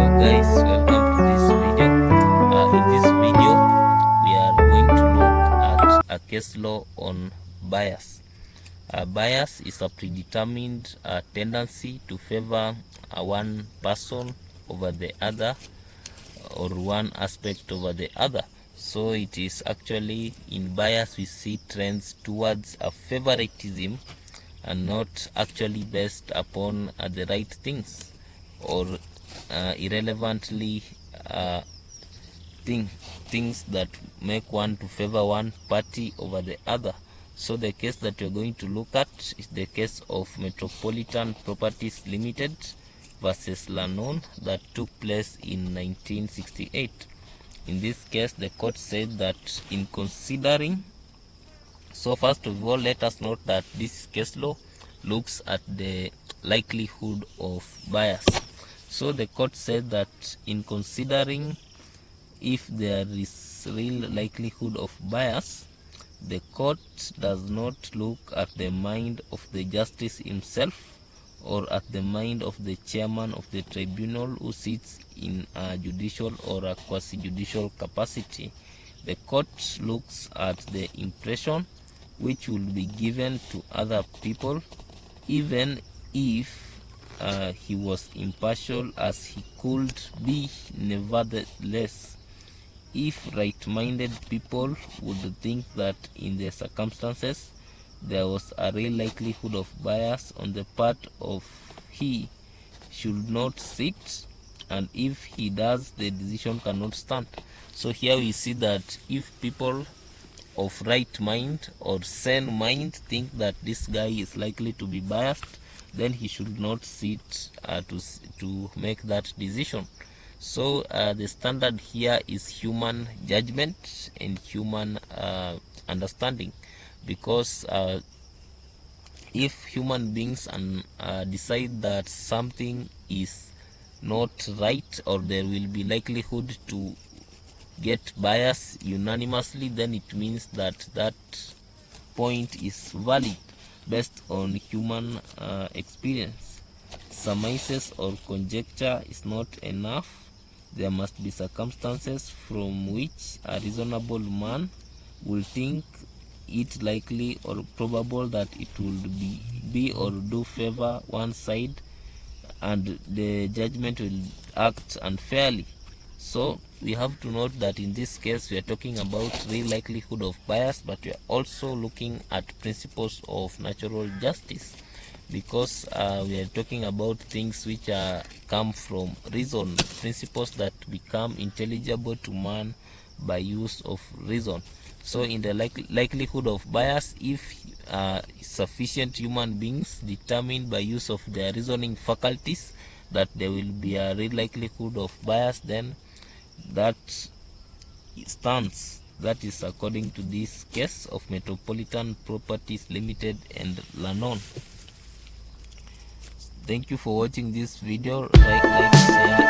Guys, welcome to this video. In this video we are going to look at a case law on bias. Bias is a predetermined tendency to favor one person over the other, or one aspect over the other. So it is actually in bias we see trends towards a favoritism and not actually based upon the right things, or irrelevantly things that make one to favor one party over the other. So the case that we're going to look at is the case of Metropolitan Properties Limited versus Lannon that took place in 1968. In this case, the court said that in considering, so first of all, let us note that this case law looks at the likelihood of bias. So the court said that in considering if there is real likelihood of bias, the court does not look at the mind of the justice himself or at the mind of the chairman of the tribunal who sits in a judicial or a quasi-judicial capacity. The court looks at the impression which will be given to other people, even if he was impartial as he could be. Nevertheless, if right-minded people would think that in the circumstances there was a real likelihood of bias on the part of he should not sit, and if he does, the decision cannot stand. So here we see that if people of right mind or sane mind think that this guy is likely to be biased, then he should not sit to make that decision. So the standard here is human judgment and human understanding, because if human beings decide that something is not right, or there will be likelihood to get bias unanimously, then it means that that point is valid based on human experience. Surmises or conjecture is not enough. There must be circumstances from which a reasonable man will think it likely or probable that it will be or do favor one side, and the judgment will act unfairly. So we have to note that in this case we are talking about real likelihood of bias, but we are also looking at principles of natural justice, because we are talking about things which come from reason, principles that become intelligible to man by use of reason. So in the likelihood of bias, if sufficient human beings determine by use of their reasoning faculties that there will be a real likelihood of bias, then that stands. That is according to this case of Metropolitan Properties Limited and Lannon. Thank you for watching this video. Like, share.